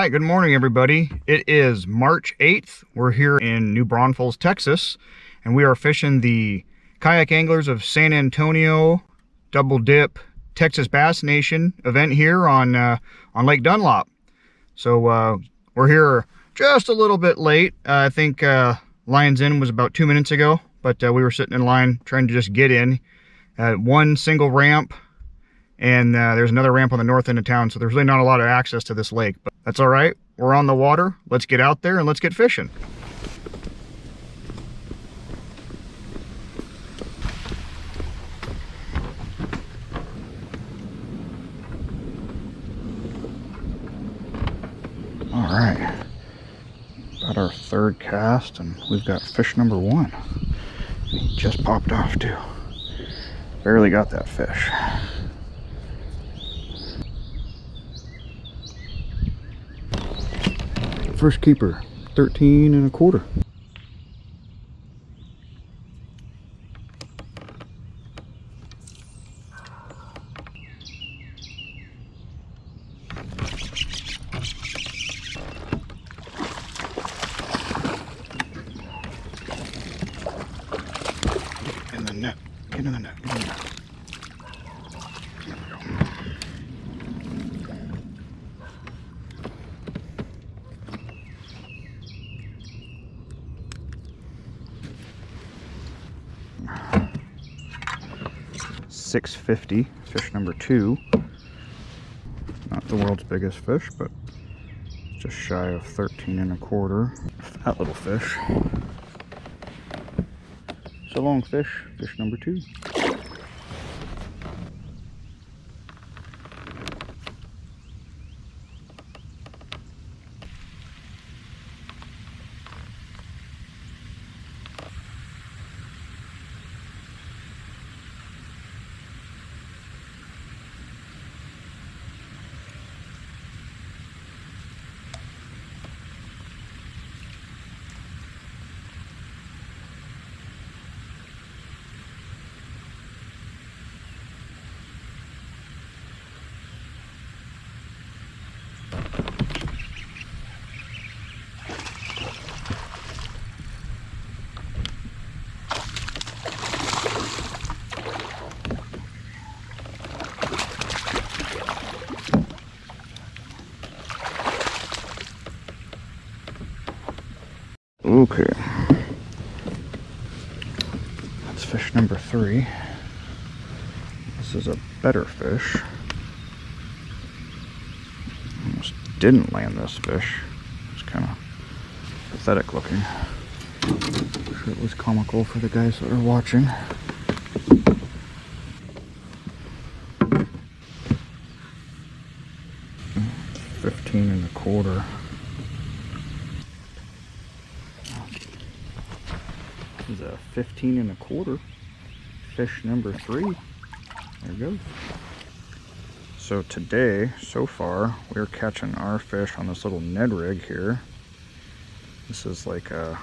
right, good morning everybody. It is March 8th. We're here in New Braunfels, Texas, and we are fishing the Kayak Anglers of San Antonio Double Dip Texas Bass Nation event here on Lake Dunlap. So we're here just a little bit late. I think Lion's In was about 2 minutes ago, but we were sitting in line trying to just get in. One single ramp, and there's another ramp on the north end of town, so there's really not a lot of access to this lake, but that's all right. We're on the water. Let's get out there and let's get fishing. All right, got our third cast, and we've got fish number one. He just popped off too. Barely got that fish. First keeper, 13 1/4. In the net, get in the net, get in the net. There we go. $6.50, fish number two. Not the world's biggest fish, but just shy of 13 1/4. That little fish. So long, fish. Fish number two. Okay, that's fish number three. This is a better fish. Almost didn't land this fish. It's kind of pathetic looking. I'm sure it was comical for the guys that are watching. $15 1/4. This is a 15 1/4. Fish number three. There it goes. So today, so far, we're catching our fish on this little Ned rig here. This is like a,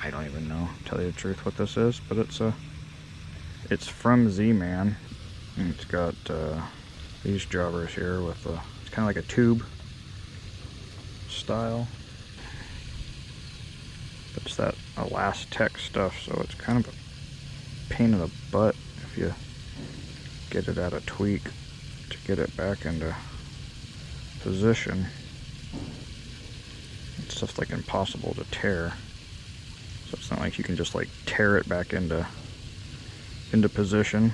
I don't even know, tell you the truth, what this is, but it's from Z-Man. And it's got these jobbers here with it's kind of like a tube style. It's that Elastec stuff, so it's kind of a pain in the butt if you get it at a tweak to get it back into position. It's just like impossible to tear, so it's not like you can just like tear it back into position.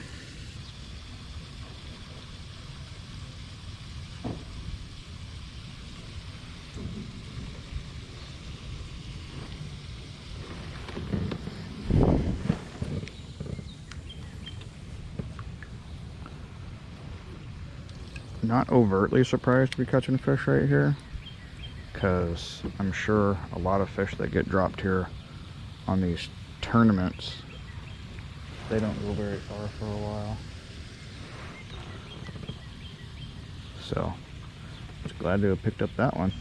Not overtly surprised to be catching fish right here, because I'm sure a lot of fish that get dropped here on these tournaments, they don't go very far for a while. So I was glad to have picked up that one.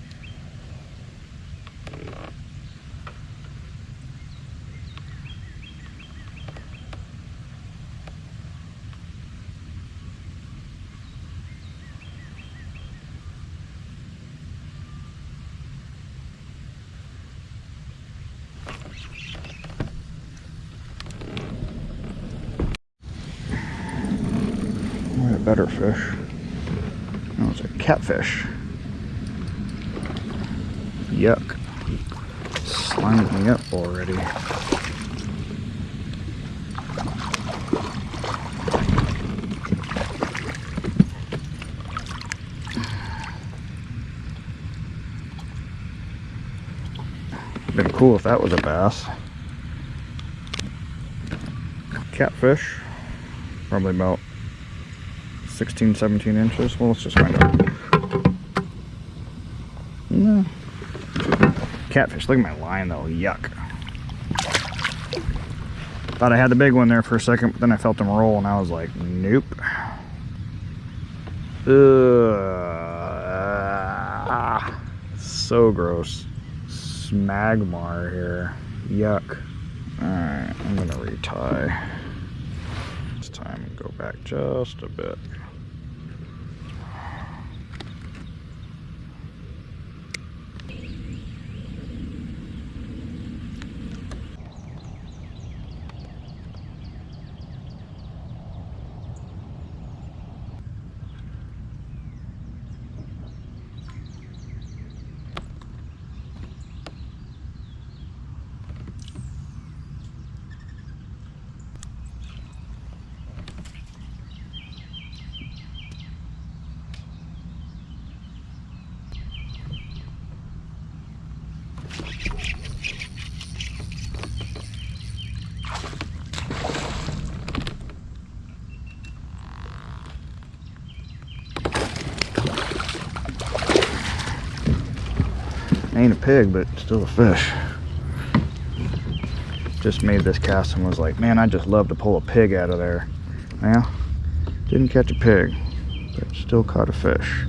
better fish. That was a catfish. Yuck. Slimed me up already. Been cool if that was a bass. Catfish, probably about 16, 17 inches. Well, let's just find out. No. Catfish, look at my line though, yuck. Thought I had the big one there for a second, but then I felt them roll and I was like, nope. Ugh. So gross. Smagmar here. Yuck. Alright, I'm gonna retie. This time and go back just a bit. Ain't a pig, but still a fish. Just made this cast and was like, man, I just love to pull a pig out of there. Well, didn't catch a pig, but still caught a fish.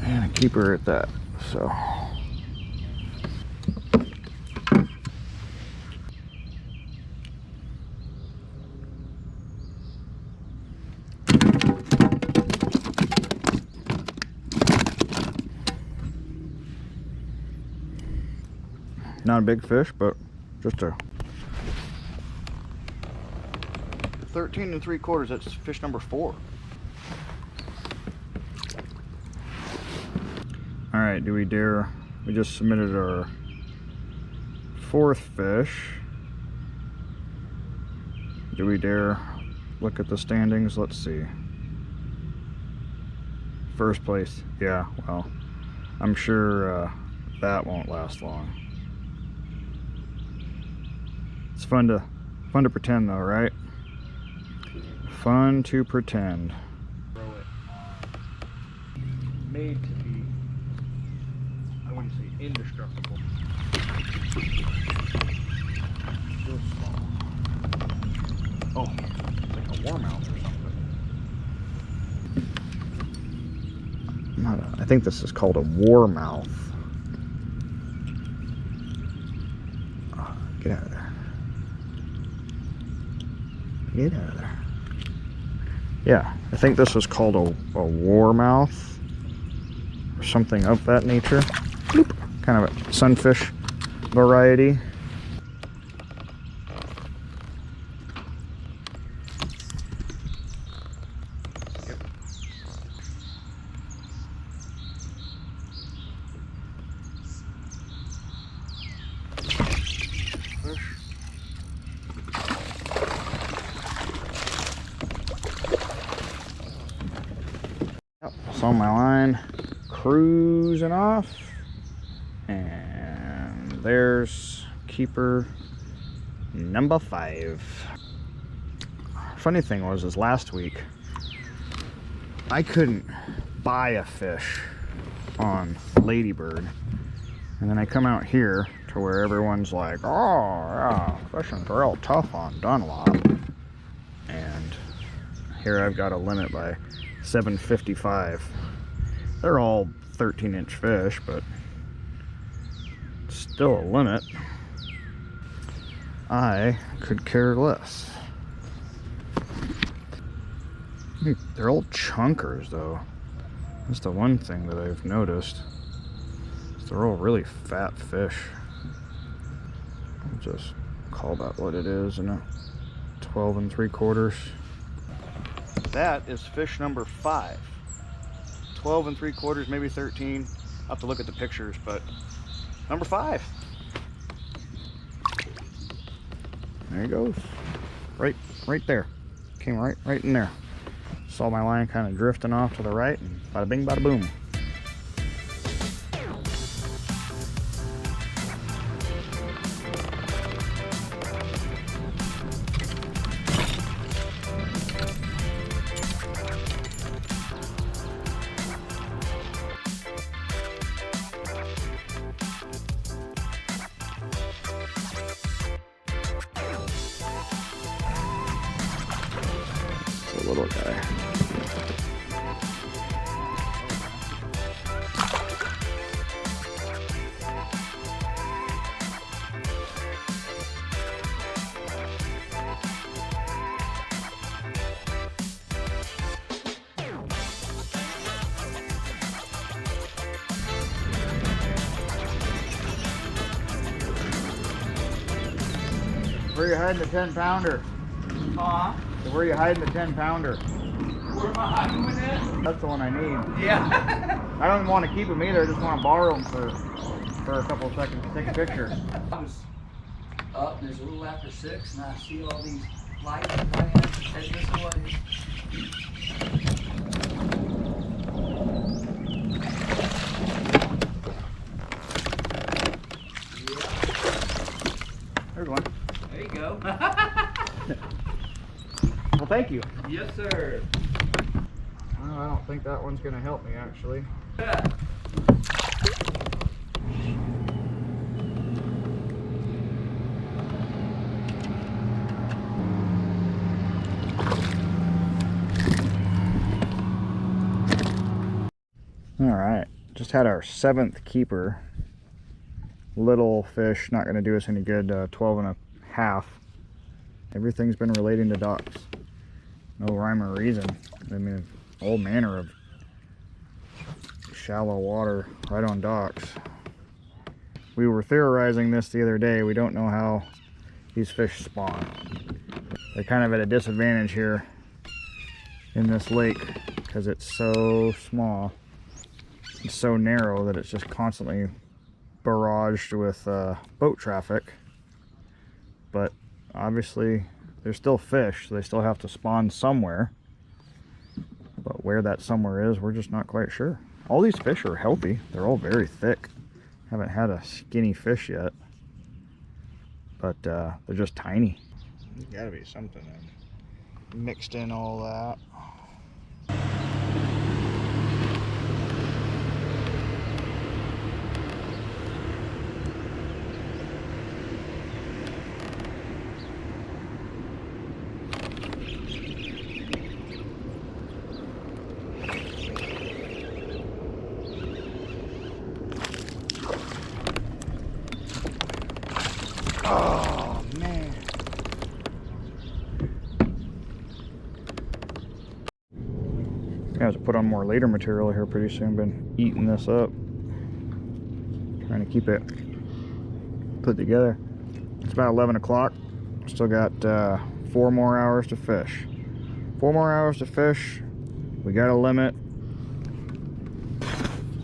And a keeper at that, so. Not a big fish, but just a 13 3/4. That's fish number 4. All right, do we dare? We just submitted our 4th fish. Do we dare look at the standings? Let's see. First place, yeah. Well, I'm sure that won't last long. It's fun to pretend though, right? Fun to pretend. Throw it on. Made to be, I wouldn't say indestructible. Still small. Oh, it's like a warmouth or something. I think this is called a warmouth. Oh, get out of there. Get out of there. Yeah, I think this was called a warmouth or something of that nature. Bloop. Kind of a sunfish variety. On my line, cruising off, and there's keeper number 5. Funny thing was last week I couldn't buy a fish on Ladybird, and then I come out here to where everyone's like, oh yeah, fishing's real tough on Dunlap, and here I've got a limit by 755. They're all 13-inch fish, but still a limit. I could care less. They're all chunkers though. That's the one thing that I've noticed. They're all really fat fish. I'll just call that what it is in a 12 3/4. That is fish number 5. 12 3/4, maybe 13. I'll have to look at the pictures, but number 5. There he goes. Right there. Came right in there. Saw my line kind of drifting off to the right, and bada bing, bada boom. The little guy. Where are you hiding the 10-pounder? Huh? Where are you hiding the 10-pounder? Where am I hiding with it? That's the one I need. Yeah. I don't want to keep them either. I just want to borrow them for a couple of seconds to take a picture. I was up and it's a little after 6 and I see all these lights and I have to take this away. There's one. There you go. Well, thank you. Yes, sir. Well, I don't think that one's going to help me, actually. Yeah. All right, just had our 7th keeper. Little fish, not going to do us any good. 12.5. Everything's been relating to docks. No rhyme or reason. I mean, all manner of shallow water right on docks. We were theorizing this the other day. We don't know how these fish spawn. They're kind of at a disadvantage here in this lake because it's so small. It's so narrow that it's just constantly barraged with boat traffic. But obviously there's still fish, so they still have to spawn somewhere. But where that somewhere is, we're just not quite sure. All these fish are healthy. They're all very thick. Haven't had a skinny fish yet. But they're just tiny. There's gotta be something mixed in all that. Oh man. I have to put on more later material here pretty soon. Been eating this up. Trying to keep it put together. It's about 11 o'clock. Still got 4 more hours to fish. 4 more hours to fish. We got a limit.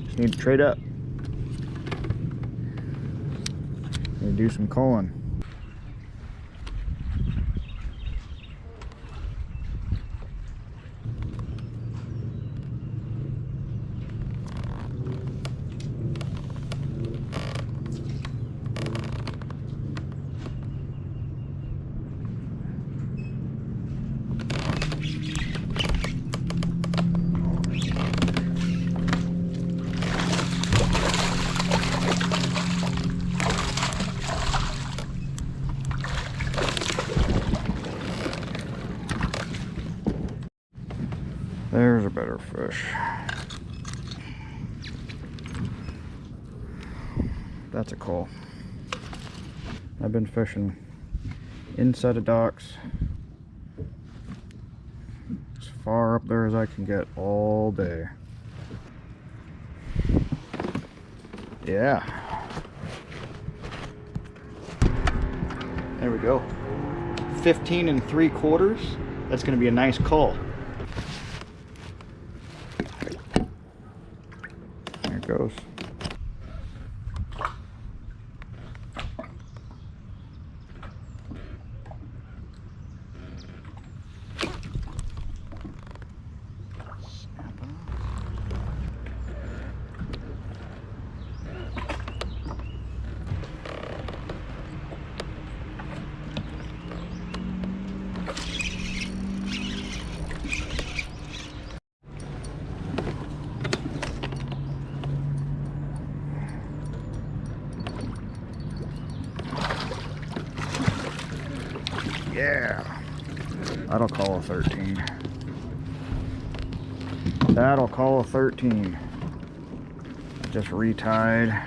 Just need to trade up. Need to do some culling. There's a better fish. That's a call. I've been fishing inside of docks as far up there as I can get all day. Yeah. There we go. 15 3/4. That's going to be a nice call. Yeah. That'll call a 13. That'll call a 13. I just retied.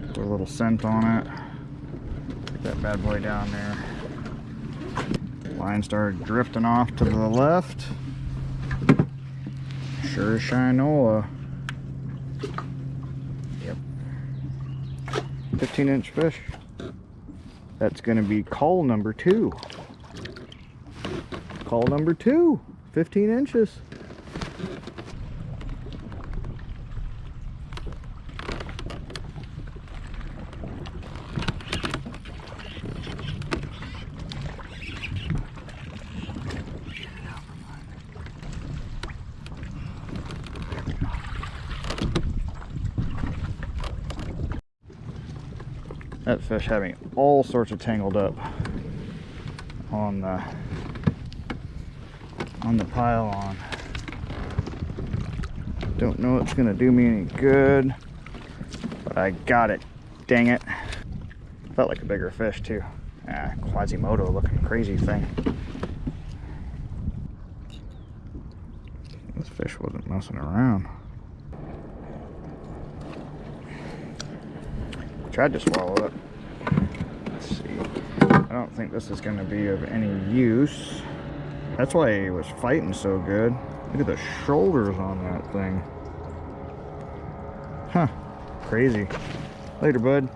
Put a little scent on it. Get that bad boy down there. Line started drifting off to the left. Sure as shinola. Yep. 15-inch fish. That's going to be call number 2. Call number 2. 15 inches. That fish had me all sorts of tangled up on the pile on. Don't know it's gonna do me any good, but I got it. Dang it. Felt like a bigger fish too. Ah, Quasimodo looking crazy thing. This fish wasn't messing around. Tried to swallow it. Let's see. I don't think this is going to be of any use. That's why he was fighting so good. Look at the shoulders on that thing. Huh. Crazy. Later, bud.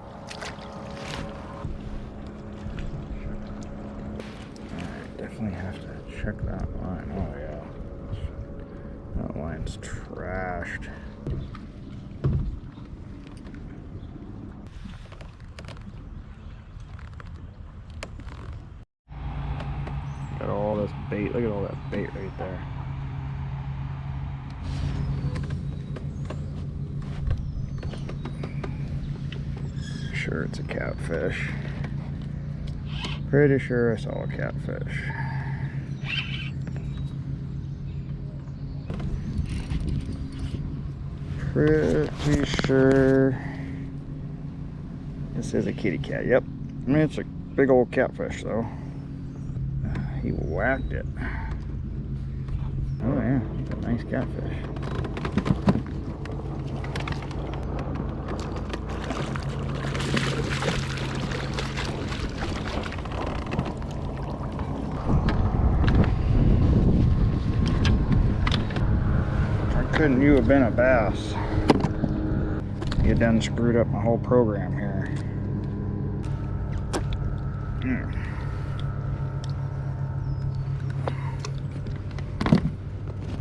Alright, definitely have to check that line. Oh yeah. That line's trashed. Got all this bait. Look at all that bait right there. Sure it's a catfish. Pretty sure I saw a catfish. Pretty sure this is a kitty cat. Yep. I mean, it's a big old catfish though. He whacked it. Oh yeah, it's a nice catfish. Why couldn't you have been a bass? You done screwed up my whole program here.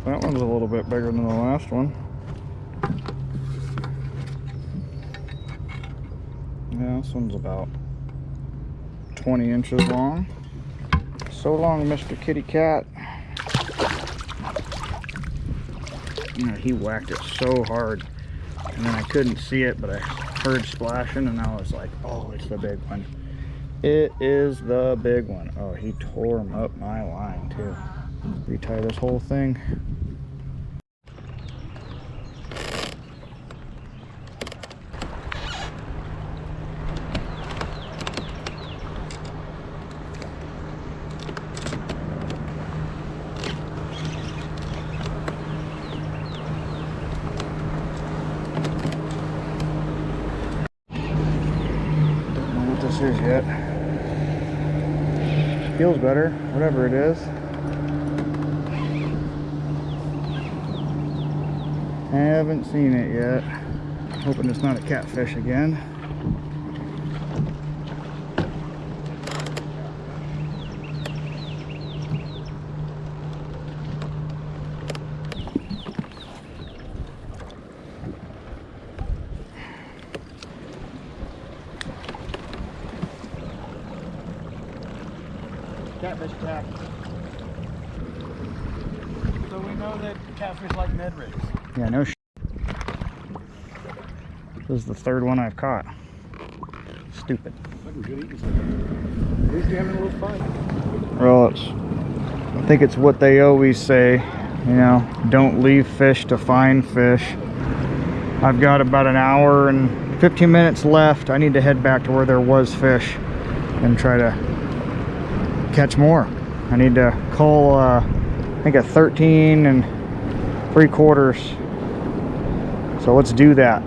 That one's a little bit bigger than the last one. Yeah, this one's about 20 inches long. So long, Mr. Kitty Cat. Yeah, he whacked it so hard. And then I couldn't see it, but I heard splashing and I was like, oh, it's the big one. It is the big one. Oh, he tore him up my line too. Retie this whole thing. Don't know what this is yet. Feels better, whatever it is. I haven't seen it yet. Hoping it's not a catfish again. Catfish tap. So we know that catfish like Ned rigs. Yeah, no sh**. This is the third one I've caught. Stupid. Looking good eating something. At least you're having a little fun. Well, I think it's what they always say, you know, don't leave fish to find fish. I've got about an hour and 15 minutes left. I need to head back to where there was fish and try to catch more. I need to cull I think a 13 3/4. So let's do that.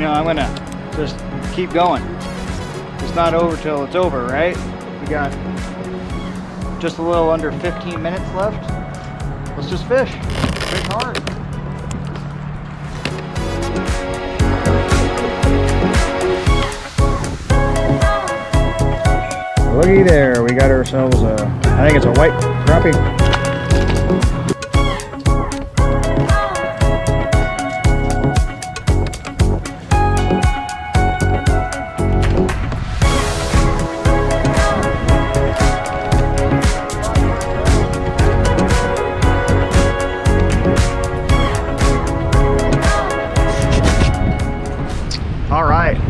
I'm gonna just keep going. It's not over till it's over, right? We got just a little under 15 minutes left. Let's just fish. Fish hard. Looky there, we got ourselves a, I think it's a white crappie.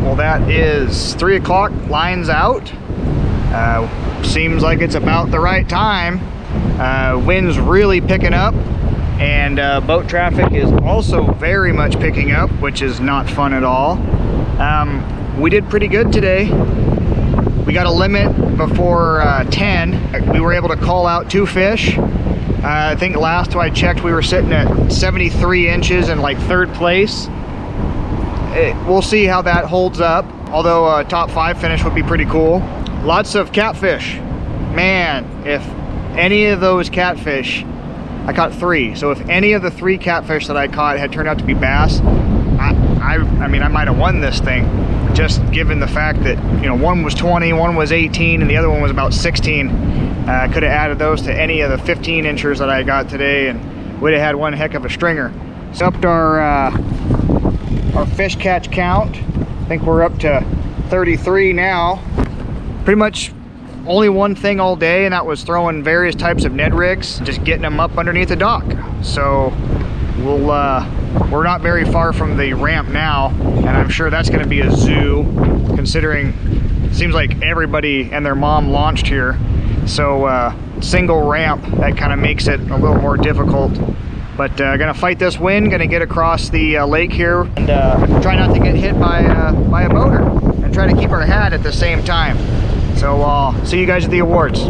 Well, that is 3 o'clock, line's out. Seems like it's about the right time. Wind's really picking up, and boat traffic is also very much picking up, which is not fun at all. We did pretty good today. We got a limit before 10. We were able to call out 2 fish. I think last I checked we were sitting at 73 inches in like 3rd place. We'll see how that holds up, although a top 5 finish would be pretty cool. Lots of catfish. Man, if any of those catfish, I caught 3, so if any of the 3 catfish that I caught had turned out to be bass, I mean, I might have won this thing, just given the fact that, you know, one was 20, one was 18, and the other one was about 16. I could have added those to any of the 15 inchers that I got today, and we'd have had one heck of a stringer. So upped our fish catch count. I think we're up to 33 now. Pretty much only one thing all day, and that was throwing various types of Ned rigs, just getting them up underneath the dock. So we're not very far from the ramp now, and I'm sure that's going to be a zoo, considering it seems like everybody and their mom launched here. So single ramp, that kind of makes it a little more difficult. But gonna fight this wind, gonna get across the lake here, and try not to get hit by a boater, and try to keep our hat at the same time. So see you guys at the awards.